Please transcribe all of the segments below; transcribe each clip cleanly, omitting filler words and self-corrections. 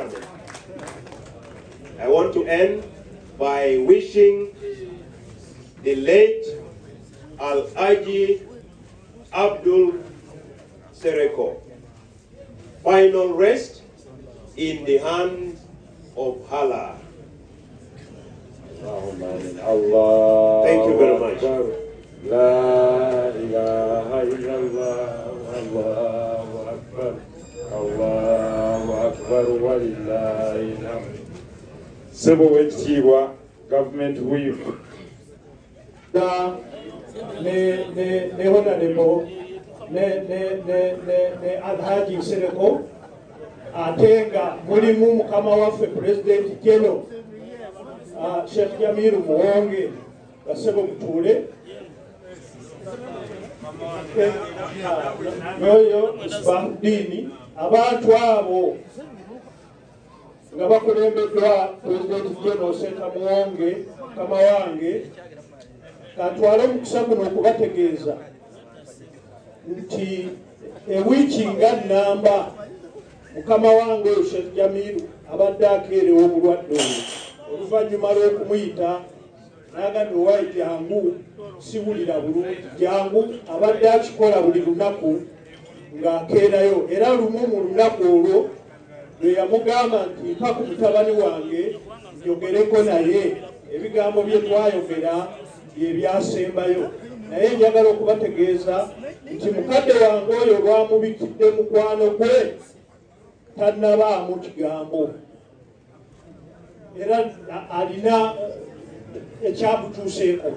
Amen. I want to end by wishing the late Al-Haji Abdul Nsereko final rest in the hands of Allah. Thank you very much. La ilaha illallah, Allahu Akbar, Allahu Akbar, walillahi alhamd. Sebo wekitiibwa government whip. Ne honorable ne Alhaji Nsereko atenga mulimu mukama waffe President General Sheikh Jamiru Muwonge basebo mutule yoyo Isbahudini abantu abo nga bakulembeddwa President General Sheikh Muwonge mukama wange katwale omukisa guno okubategeeza nti ewiiki nga nnamba mukama wange oyo Sheikh Jamiru abadde akeerewo obulwadde obwo oluvannyuma lw'okumuyita n'agamba owaayi jangu siwulira bulungi jangu abadde akikola buli lunaku ng'akeerayo era lumu mu lunaku olwo lwe yamugamba nti mpa ku mutabani wange njogereko naye ebigambo bye twayogera bye byasembayo naye njagala okubategeeza nti mukadde wange oyo lwamubikidde mukwano gwe tannabaamu kigambo era alina ekyabutuuseeko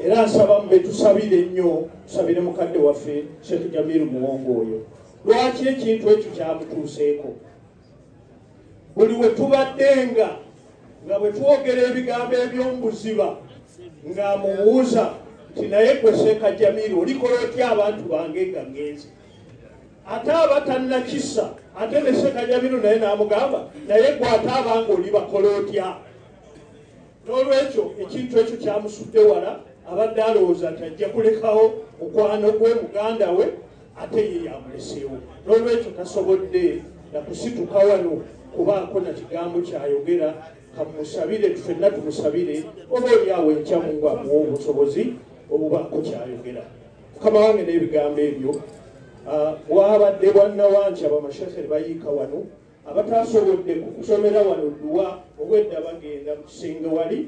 era nsaba mube tusabire nnyo tusabire mukadde waffe Sheikh Jamiru Muwonge oyo lwaki ekintu ekyo kyabutuuseeko buli we tubadde nga bwe twogera ebigambo eby'omubuziba ng'amubuuza nti naye gwe Sheikh Jamiru olikola otya abantu bange nga ngenze ate abatannakissa ate ne Sheikh Jamiru naye n'amugamba naye gwe ate abanga oli bakola otya n'olwekyo ekintu ekyo kyamusudde wala abadde alowooza nti ajja kulekawo mukwano gwe muganda we ate ye yamuleseewo n'olwekyo tasobodde nakusituka wano kubaako na kigambo kyayogera kamusabire tufenna tumusabire oba oliawo enkyamu ng'amuwa obusobozi obubaako kyayogera mukama wange n'ebigambo ebyo bwabadde bwannawanki abamashekhe bayiika wano abatasobodde kukusomera wano dduwa obwedda bagenda mu kisenge wali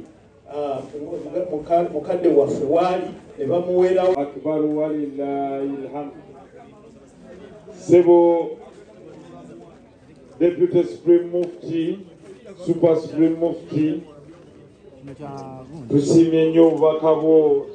mukadde waffe waali ne bamuweerawo akbaru walillahi alhamd. Sebo Deputy Supreme Mufti, Super Supreme Mufti, tusiimye nnyo obubaka bwo